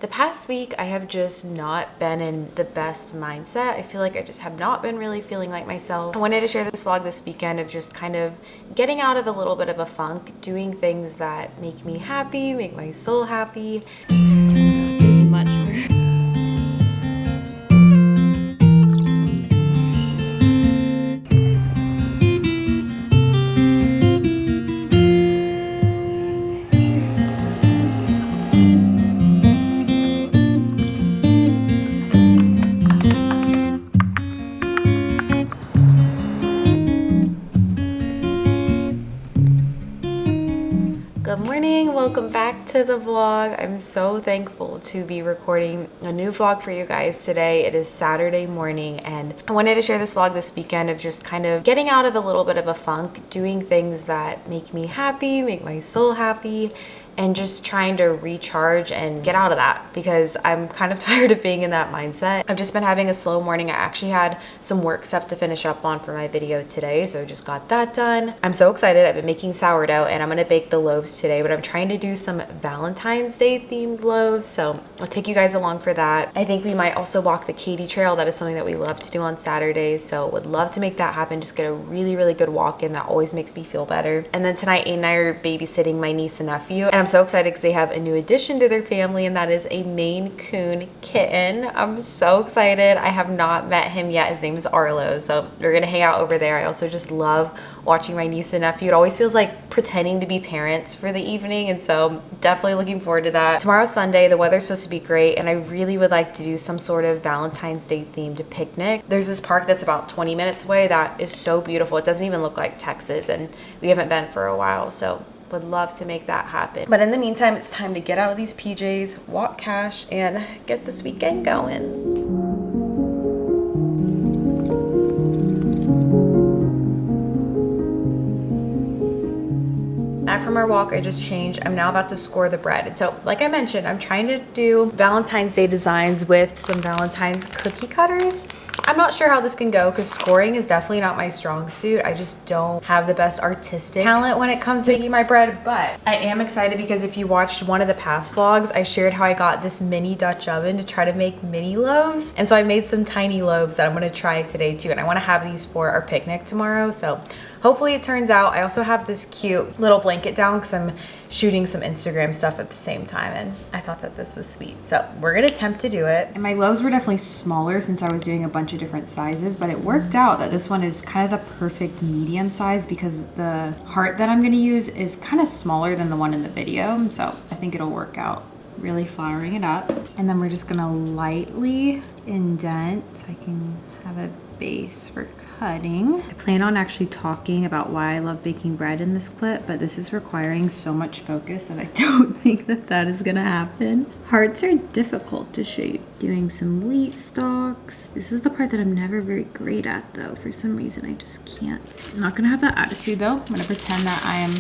The past week, I have just not been in the best mindset. I feel like I just have not been really feeling like myself. I wanted to share this vlog this weekend of just kind of getting out of a little bit of a funk, doing things that make me happy, make my soul happy. There's much more. Good morning, welcome back to the vlog. I'm so thankful to be recording a new vlog for you guys today. It is Saturday morning and I wanted to share this vlog this weekend of just kind of getting out of a little bit of a funk, doing things that make me happy, make my soul happy, and just trying to recharge and get out of that because I'm kind of tired of being in that mindset. I've just been having a slow morning. I actually had some work stuff to finish up on for my video today, so I just got that done. I'm so excited. I've been making sourdough and I'm gonna bake the loaves today, but I'm trying to do some Valentine's Day themed loaves, so I'll take you guys along for that. I think we might also walk the Katy Trail. That is something that we love to do on Saturdays, so would love to make that happen. Just get a really good walk in. That always makes me feel better. And then tonight, Aiden and I are babysitting my niece and nephew, and I'm so excited because they have a new addition to their family, and that is a Maine Coon kitten. I'm so excited. I have not met him yet. His name is Arlo, so we're gonna hang out over there. I also just love watching my niece and nephew. It always feels like pretending to be parents for the evening, and so definitely looking forward to that. Tomorrow's Sunday. The weather's supposed to be great, and I really would like to do some sort of Valentine's Day themed picnic. There's this park that's about 20 minutes away that is so beautiful. It doesn't even look like Texas, and we haven't been for a while, so would love to make that happen. But in the meantime, it's time to get out of these PJs, walk cash, and get this weekend going. Back from our walk, I just changed. I'm now about to score the bread. And so, like I mentioned, I'm trying to do Valentine's Day designs with some Valentine's cookie cutters. I'm not sure how this can go because scoring is definitely not my strong suit. I just don't have the best artistic talent when it comes to making my bread, but I am excited because if you watched one of the past vlogs, I shared how I got this mini Dutch oven to try to make mini loaves. And so I made some tiny loaves that I'm gonna try today too. And I wanna have these for our picnic tomorrow. So hopefully it turns out. I also have this cute little blanket down because I'm shooting some Instagram stuff at the same time, and I thought that this was sweet. So we're gonna attempt to do it. And my loaves were definitely smaller since I was doing a bunch of different sizes, but it worked out that this one is kind of the perfect medium size because the heart that I'm gonna use is kind of smaller than the one in the video. So I think it'll work out. Really flouring it up. And then we're just gonna lightly indent so I can have a base for cutting. I plan on actually talking about why I love baking bread in this clip, but this is requiring so much focus that I don't think that is gonna happen. Hearts are difficult to shape. Doing some wheat stalks. This is the part that I'm never very great at though. For some reason, I just can't. I'm not gonna have that attitude though. I'm gonna pretend that I am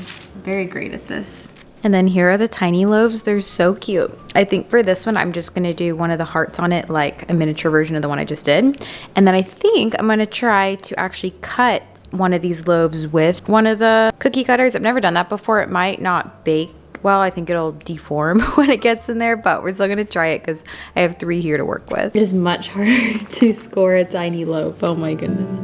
very great at this. And then here are the tiny loaves. They're so cute. I think for this one, I'm just gonna do one of the hearts on it, like a miniature version of the one I just did. And then I think I'm gonna try to actually cut one of these loaves with one of the cookie cutters. I've never done that before. It might not bake well. I think it'll deform when it gets in there, but we're still gonna try it because I have 3 here to work with. It is much harder to score a tiny loaf. Oh my goodness.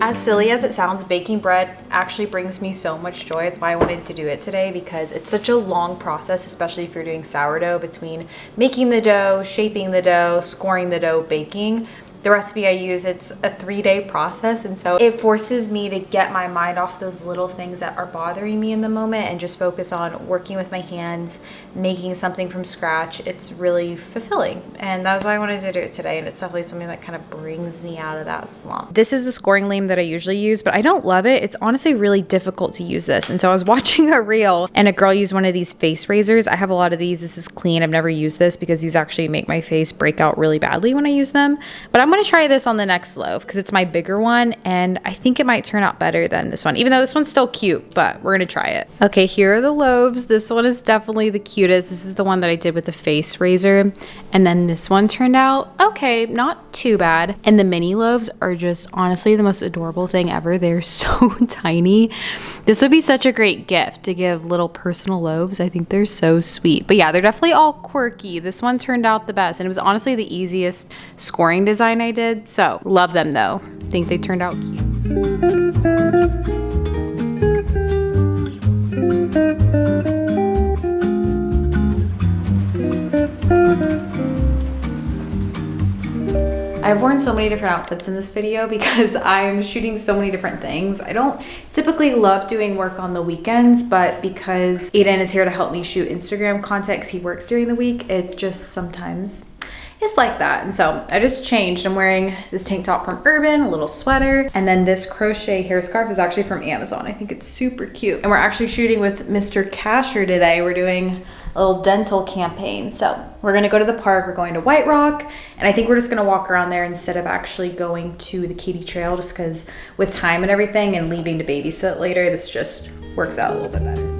As silly as it sounds, baking bread actually brings me so much joy. It's why I wanted to do it today because it's such a long process, especially if you're doing sourdough, between making the dough, shaping the dough, scoring the dough, baking. The recipe I use, it's a 3-day process, and so it forces me to get my mind off those little things that are bothering me in the moment and just focus on working with my hands, making something from scratch. It's really fulfilling, and that is why I wanted to do it today, and it's definitely something that kind of brings me out of that slump. This is the scoring lame that I usually use, but I don't love it. It's honestly really difficult to use this, and so I was watching a reel, and a girl used one of these face razors. I have a lot of these. This is clean. I've never used this because these actually make my face break out really badly when I use them, but I'm gonna try this on the next loaf because it's my bigger one, and I think it might turn out better than this one, even though this one's still cute, but we're gonna try it. Okay, here are the loaves. This one is definitely the cutest. This is the one that I did with the face razor. And then this one turned out okay, not too bad. And the mini loaves are just honestly the most adorable thing ever. They're so tiny. This would be such a great gift to give little personal loaves. I think they're so sweet. But yeah, they're definitely all quirky. This one turned out the best, and it was honestly the easiest scoring design I did. So love them though. I think they turned out cute. I've worn so many different outfits in this video because I'm shooting so many different things. I don't typically love doing work on the weekends, but because Aiden is here to help me shoot Instagram content because he works during the week, it just sometimes is like that. And so I just changed. I'm wearing this tank top from Urban, a little sweater, and then this crochet hair scarf is actually from Amazon. I think it's super cute. And we're actually shooting with Mr. Casher today. We're doing a little dental campaign. So we're gonna go to the park. We're going to White Rock, and I think we're just gonna walk around there instead of actually going to the Katy Trail, just because with time and everything and leaving to babysit later, this just works out a little bit better.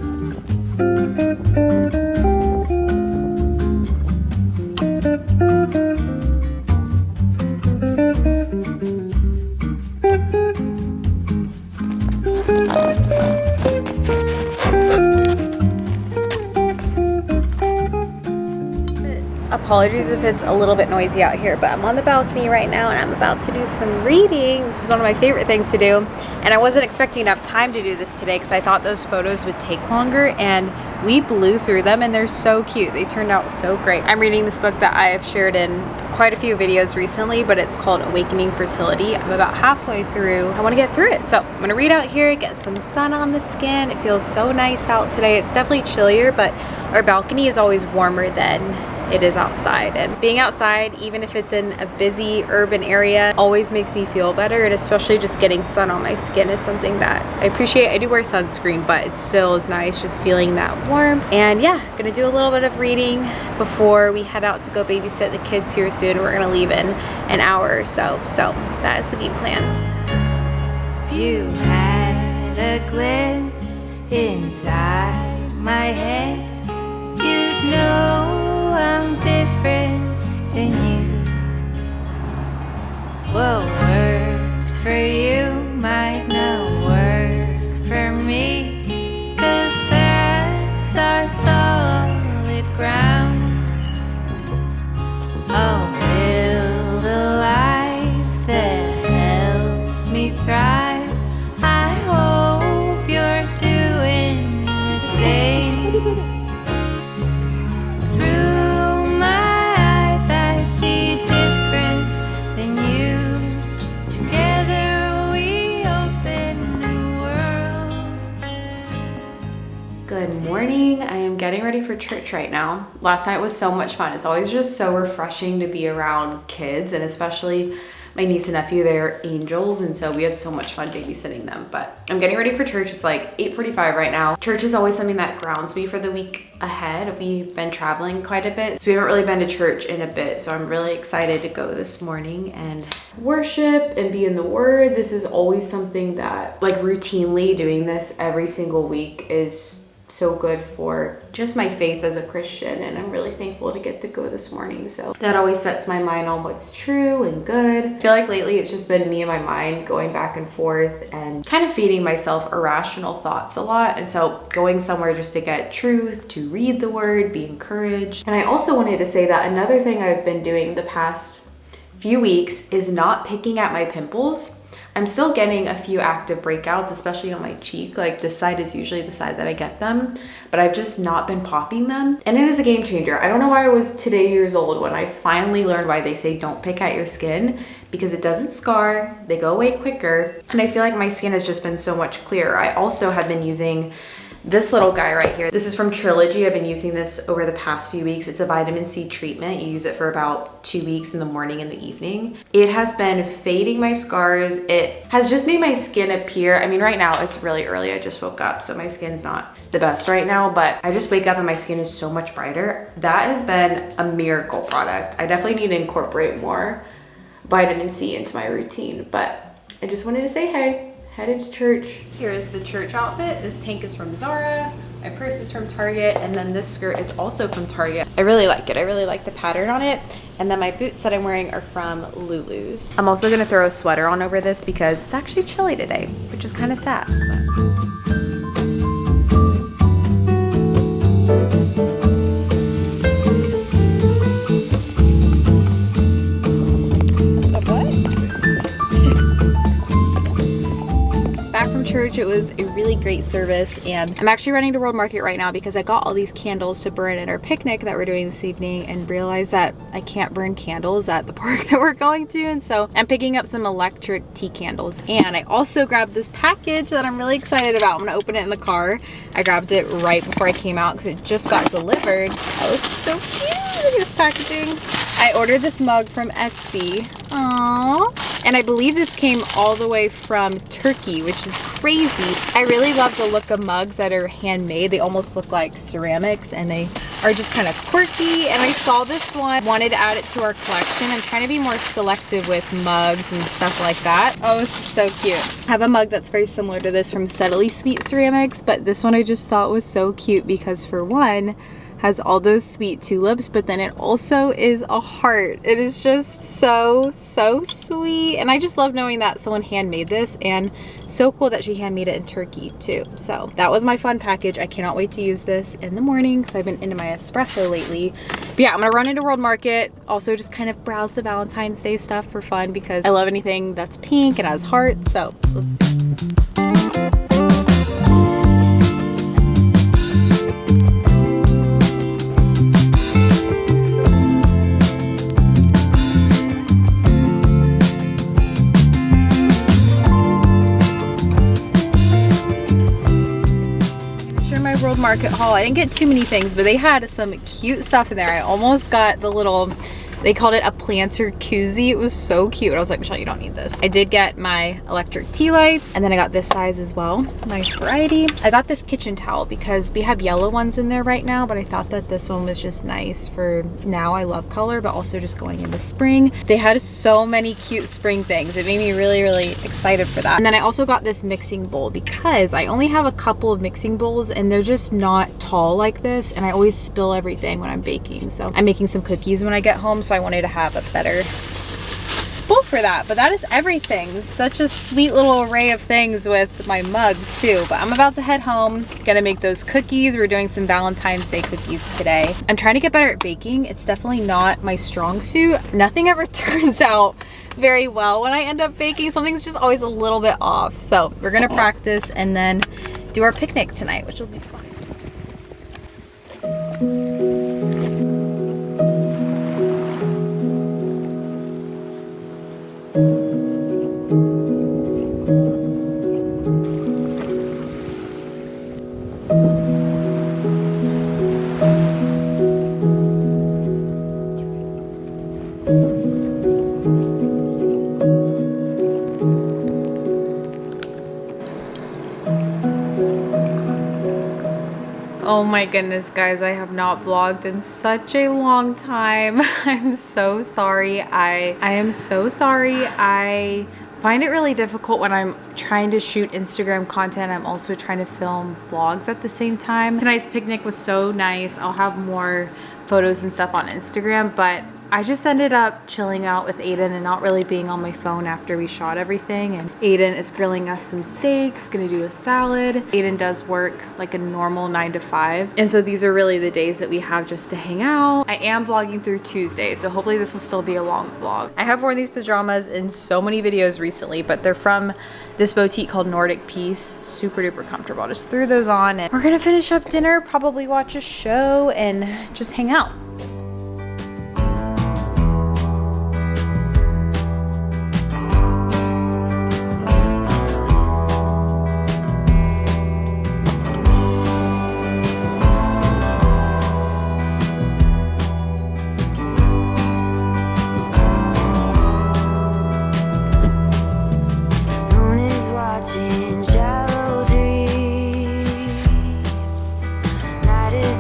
Apologies if it's a little bit noisy out here, but I'm on the balcony right now and I'm about to do some reading. This is one of my favorite things to do, and I wasn't expecting enough time to do this today because I thought those photos would take longer, and we blew through them and they're so cute. They turned out so great. I'm reading this book that I have shared in quite a few videos recently, but it's called Awakening Fertility. I'm about halfway through. I want to get through it. So I'm gonna read out here, get some sun on the skin. It feels so nice out today. It's definitely chillier, but our balcony is always warmer than it is outside, and being outside, even if it's in a busy urban area, always makes me feel better. And especially just getting sun on my skin is something that I appreciate. I do wear sunscreen, but it still is nice just feeling that warmth. And yeah, gonna do a little bit of reading before we head out to go babysit the kids here soon. We're gonna leave in an hour or so that is the game plan. If you had a glimpse inside my head, you'd know I'm different than you. What works for you might not work for me, 'cause that's our solid ground. I'll build a life that helps me thrive. I hope you're doing the same. Good morning. I am getting ready for church right now. Last night was so much fun. It's always just so refreshing to be around kids, and especially my niece and nephew. They're angels, and so we had so much fun babysitting them. But I'm getting ready for church. It's like 8:45 right now. Church is always something that grounds me for the week ahead. We've been traveling quite a bit, so we haven't really been to church in a bit. So I'm really excited to go this morning and worship and be in the Word. This is always something that, like, routinely doing this every single week is so good for just my faith as a Christian, and I'm really thankful to get to go this morning. So that always sets my mind on what's true and good. I feel like lately it's just been me and my mind going back and forth and kind of feeding myself irrational thoughts a lot. And so going somewhere just to get truth, to read the Word, be encouraged. And I also wanted to say that another thing I've been doing the past few weeks is not picking at my pimples. I'm still getting a few active breakouts, especially on my cheek. Like, this side is usually the side that I get them, but I've just not been popping them. And it is a game changer. I don't know why I was today years old when I finally learned why they say don't pick at your skin, because it doesn't scar, they go away quicker. And I feel like my skin has just been so much clearer. I also have been using this little guy right here. This is from Trilogy. I've been using this over the past few weeks. It's a vitamin C treatment. You use it for about 2 weeks in the morning and the evening. It has been fading my scars. It has just made my skin appear, I mean, right now it's really early. I just woke up, so my skin's not the best right now, but I just wake up and my skin is so much brighter. That has been a miracle product. I definitely need to incorporate more vitamin C into my routine. But I just wanted to say hey, headed to church. Here's the church outfit. This tank is from Zara. My purse is from Target, and then this skirt is also from Target. I really like it. I really like the pattern on it. And then my boots that I'm wearing are from Lulu's. I'm also gonna throw a sweater on over this because it's actually chilly today, which is kind of sad. Church. It was a really great service, and I'm actually running to World Market right now because I got all these candles to burn at our picnic that we're doing this evening and realized that I can't burn candles at the park that we're going to, and so I'm picking up some electric tea candles. And I also grabbed this package that I'm really excited about. I'm gonna open it in the car. I grabbed it right before I came out because it just got delivered. Oh, this is so cute. Look at this packaging. I ordered this mug from Etsy. Aww. And I believe this came all the way from Turkey, which is crazy. I really love the look of mugs that are handmade. They almost look like ceramics and they are just kind of quirky. And I saw this one, wanted to add it to our collection. I'm trying to be more selective with mugs and stuff like that. Oh, this is so cute. I have a mug that's very similar to this from Subtly Sweet Ceramics, but this one I just thought was so cute because for one, has all those sweet tulips, but then it also is a heart. It is just so sweet, and I just love knowing that someone handmade this, and so cool that she handmade it in Turkey too. So that was my fun package. I cannot wait to use this in the morning because I've been into my espresso lately. But yeah, I'm gonna run into World Market, also just kind of browse the Valentine's Day stuff for fun because I love anything that's pink and has hearts. So let's do it. World Market haul. I didn't get too many things, but they had some cute stuff in there. I almost got the little, they called it a planter koozie. It was so cute. I was like, Michelle, you don't need this. I did get my electric tea lights, and then I got this size as well. Nice variety. I got this kitchen towel because we have yellow ones in there right now, but I thought that this one was just nice for now. I love color, but also just going into spring. They had so many cute spring things. It made me really excited for that. And then I also got this mixing bowl because I only have a couple of mixing bowls and they're just not tall like this, and I always spill everything when I'm baking. So I'm making some cookies when I get home, so I wanted to have a better bowl for that. But that is everything. Such a sweet little array of things with my mug too. But I'm about to head home, gonna make those cookies. We're doing some Valentine's Day cookies today. I'm trying to get better at baking. It's definitely not my strong suit. Nothing ever turns out very well when I end up baking. Something's just always a little bit off. So we're gonna practice and then do our picnic tonight, which will be fun. Oh my goodness, guys, I have not vlogged in such a long time. I'm so sorry. I am so sorry. I find it really difficult when I'm trying to shoot Instagram content. I'm also trying to film vlogs at the same time. Tonight's picnic was so nice. I'll have more photos and stuff on Instagram, but I just ended up chilling out with Aiden and not really being on my phone after we shot everything. And Aiden is grilling us some steaks, gonna do a salad. Aiden does work like a normal 9 to 5. And so these are really the days that we have just to hang out. I am vlogging through Tuesday, so hopefully this will still be a long vlog. I have worn these pajamas in so many videos recently, but they're from this boutique called Nordic Peace. Super duper comfortable. I just threw those on and we're gonna finish up dinner, probably watch a show and just hang out.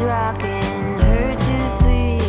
Rocking her to sleep.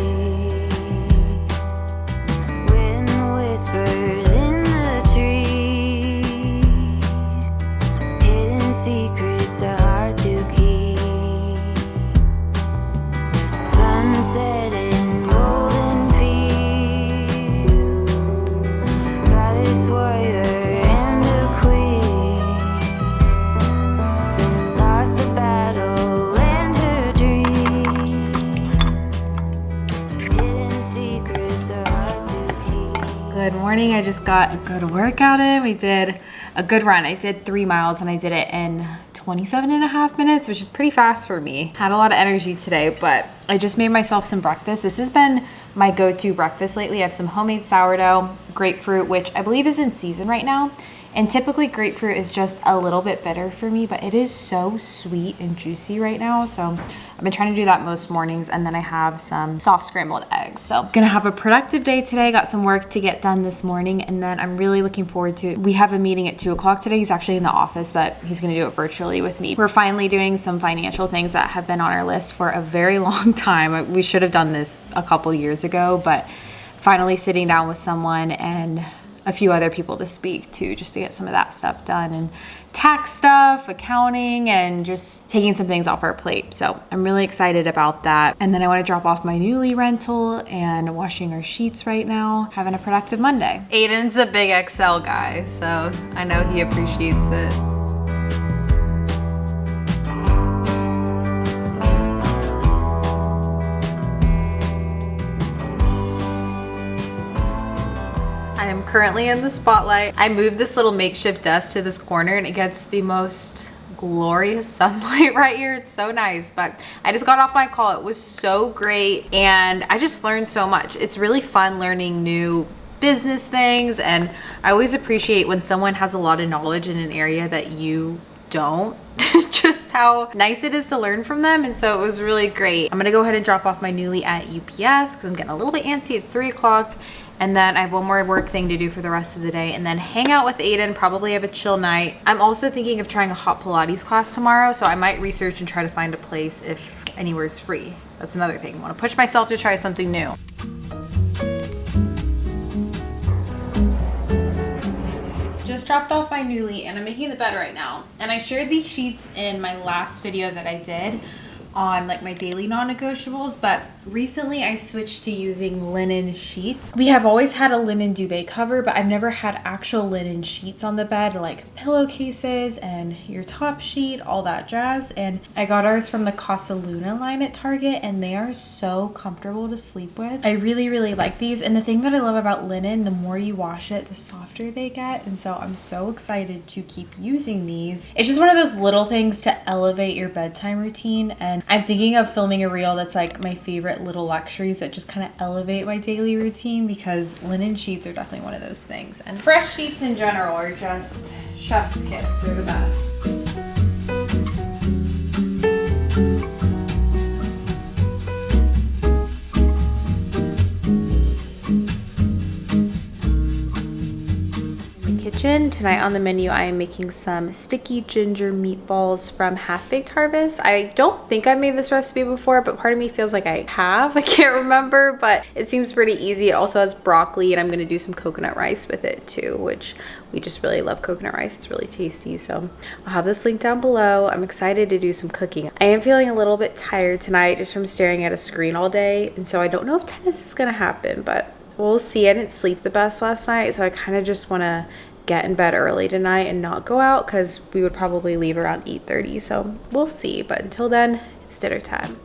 morning I just got a good workout in. We did a good run. I did 3 miles and I did it in 27.5 minutes, which is pretty fast for me. Had a lot of energy today, but I just made myself some breakfast. This has been my go-to breakfast lately. I have some homemade sourdough, grapefruit, which I believe is in season right now. And typically grapefruit is just a little bit bitter for me, but it is so sweet and juicy right now. So I've been trying to do that most mornings. And then I have some soft scrambled eggs. So I'm gonna have a productive day today. Got some work to get done this morning. And then I'm really looking forward to it. We have a meeting at 2 o'clock today. He's actually in the office, but he's gonna do it virtually with me. We're finally doing some financial things that have been on our list for a very long time. We should have done this a couple years ago, but finally sitting down with someone and a few other people to speak to just to get some of that stuff done, and tax stuff, accounting, and just taking some things off our plate. So I'm really excited about that. And then I want to drop off my Newly rental and washing our sheets right now. Having a productive Monday. Aiden's a big XL guy, so I know he appreciates it. I am currently in the spotlight. I moved this little makeshift desk to this corner and it gets the most glorious sunlight right here. It's so nice. But I just got off my call. It was so great and I just learned so much. It's really fun learning new business things, and I always appreciate when someone has a lot of knowledge in an area that you don't. Just how nice it is to learn from them. And so it was really great. I'm gonna go ahead and drop off my Newly at UPS because I'm getting a little bit antsy. It's 3 o'clock. And then I have one more work thing to do for the rest of the day, and then hang out with Aiden, probably have a chill night. I'm also thinking of trying a hot Pilates class tomorrow, so I might research and try to find a place if anywhere's free. That's another thing. I want to push myself to try something new. Just dropped off my Newly and I'm making the bed right now. And I shared these sheets in my last video that I did on like my daily non-negotiables, but recently I switched to using linen sheets. We have always had a linen duvet cover, but I've never had actual linen sheets on the bed, like pillowcases and your top sheet, all that jazz. And I got ours from the Casa Luna line at Target, and they are so comfortable to sleep with. I really, really like these. And the thing that I love about linen, the more you wash it, the softer they get. And so I'm so excited to keep using these. It's just one of those little things to elevate your bedtime routine. And I'm thinking of filming a reel that's like my favorite little luxuries that just kind of elevate my daily routine, because linen sheets are definitely one of those things. And fresh sheets in general are just chef's kiss. They're the best. Tonight on the menu, I am making some sticky ginger meatballs from Half Baked Harvest. I don't think I've made this recipe before, but part of me feels like I have. I can't remember, but it seems pretty easy. It also has broccoli, and I'm going to do some coconut rice with it too, which we just really love coconut rice. It's really tasty. So I'll have this link down below. I'm excited to do some cooking. I am feeling a little bit tired tonight just from staring at a screen all day, and so I don't know if tennis is going to happen, but we'll see. I didn't sleep the best last night, so I kind of just want to get in bed early tonight and not go out, because we would probably leave around 8:30. So we'll see. But until then, it's dinner time.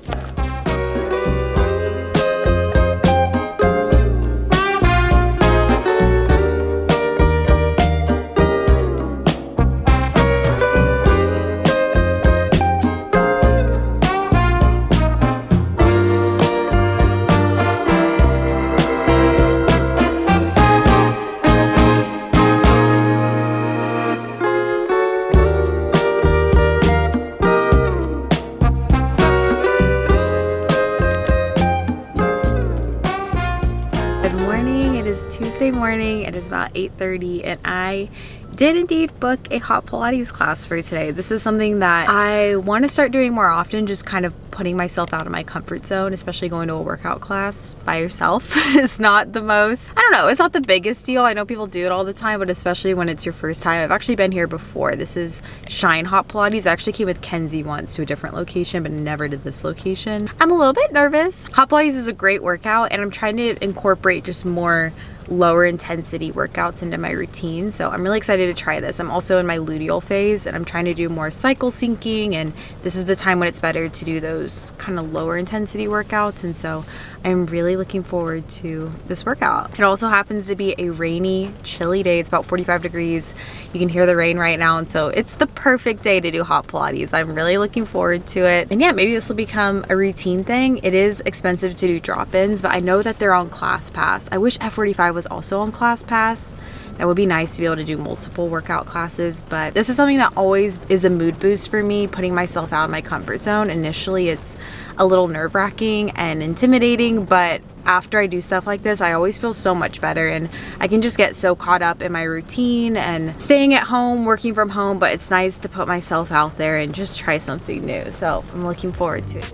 Tuesday morning. It is about 8:30 and I did indeed book a hot Pilates class for today. This is something that I want to start doing more often, just kind of putting myself out of my comfort zone, especially going to a workout class by yourself is not the most, I don't know, it's not the biggest deal. I know people do it all the time, but especially when it's your first time. I've actually been here before. This is Shine Hot Pilates. I actually came with Kenzie once to a different location, but never to this location. I'm a little bit nervous. Hot Pilates is a great workout, and I'm trying to incorporate just more lower intensity workouts into my routine. So I'm really excited to try this. I'm also in my luteal phase and I'm trying to do more cycle syncing, and this is the time when it's better to do those those kind of lower intensity workouts, and so I'm really looking forward to this workout. It also happens to be a rainy, chilly day. It's about 45 degrees. You can hear the rain right now, and so it's the perfect day to do hot Pilates. I'm really looking forward to it. And yeah, maybe this will become a routine thing. It is expensive to do drop-ins, but I know that they're on ClassPass. I wish F45 was also on ClassPass. That would be nice to be able to do multiple workout classes, but this is something that always is a mood boost for me, putting myself out of my comfort zone. Initially, it's a little nerve-wracking and intimidating, but after I do stuff like this, I always feel so much better, and I can just get so caught up in my routine and staying at home, working from home, but it's nice to put myself out there and just try something new. So I'm looking forward to it.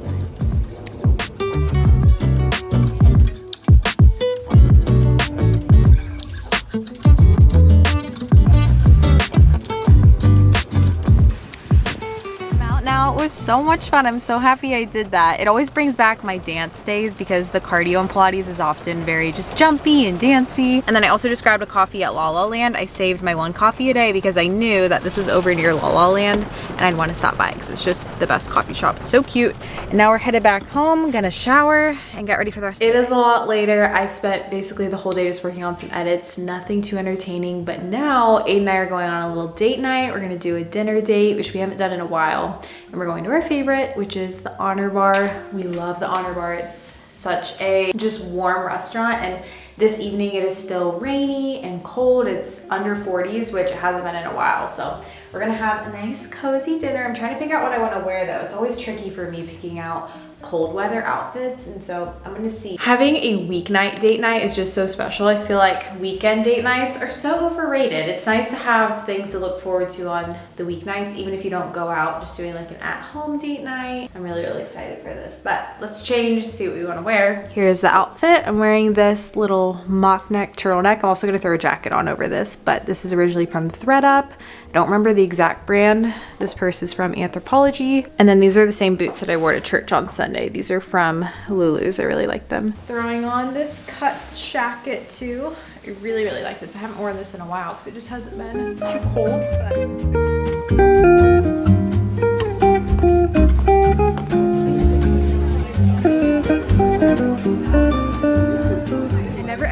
Now, it was so much fun. I'm so happy I did that. It always brings back my dance days because the cardio in Pilates is often very just jumpy and dancey. And then I also just grabbed a coffee at La La Land. I saved my one coffee a day because I knew that this was over near La La Land and I'd want to stop by because it's just the best coffee shop. It's so cute. And now we're headed back home, gonna shower and get ready for the rest of the day. It is a lot later. I spent basically the whole day just working on some edits, nothing too entertaining, but now Aiden and I are going on a little date night. We're gonna do a dinner date, which we haven't done in a while. And we're going to our favorite, which is the Honor Bar. We love the Honor Bar. It's such a just warm restaurant, and this evening it is still rainy and cold. It's under 40s, which it hasn't been in a while. So we're gonna have a nice cozy dinner. I'm trying to figure out what I want to wear though. It's always tricky for me picking out cold weather outfits, and so I'm gonna see. Having a weeknight date night is just so special. I feel like weekend date nights are so overrated. It's nice to have things to look forward to on the weeknights, even if you don't go out, just doing like an at-home date night. I'm really excited for this, but let's change, see what we want to wear. Here's the outfit. I'm wearing this little mock neck turtleneck. I'm also gonna throw a jacket on over this, but this is originally from ThredUp. I don't remember the exact brand. This purse is from Anthropologie. And then these are the same boots that I wore to church on Sunday. These are from Lulu's. I really like them. Throwing on this Cuts jacket too. I really like this. I haven't worn this in a while because it just hasn't been too cold,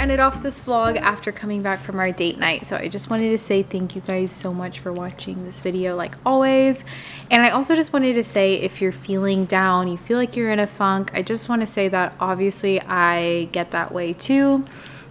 ended off this vlog after coming back from our date night, so I just wanted to say thank you guys so much for watching this video like always. And I also just wanted to say, if you're feeling down, you feel like you're in a funk, I just want to say that obviously I get that way too,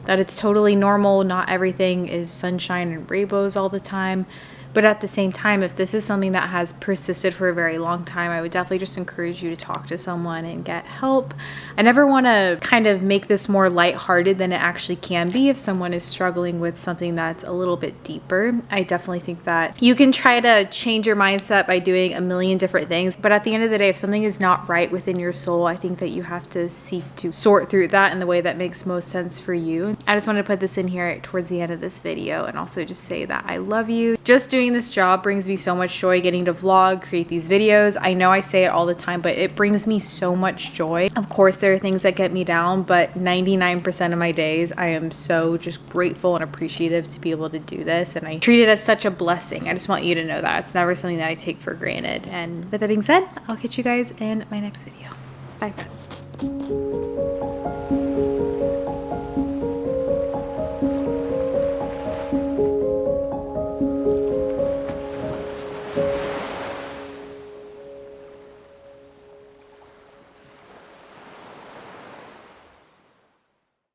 that it's totally normal. Not everything is sunshine and rainbows all the time. But at the same time, if this is something that has persisted for a very long time, I would definitely just encourage you to talk to someone and get help. I never want to kind of make this more lighthearted than it actually can be if someone is struggling with something that's a little bit deeper. I definitely think that you can try to change your mindset by doing a million different things. But at the end of the day, if something is not right within your soul, I think that you have to seek to sort through that in the way that makes most sense for you. I just wanted to put this in here towards the end of this video and also just say that I love you. Just doing this job brings me so much joy, getting to vlog, create these videos. I know I say it all the time, but it brings me so much joy. Of course, there are things that get me down, but 99% of my days, I am so just grateful and appreciative to be able to do this. And I treat it as such a blessing. I just want you to know that. It's never something that I take for granted. And with that being said, I'll catch you guys in my next video. Bye, friends.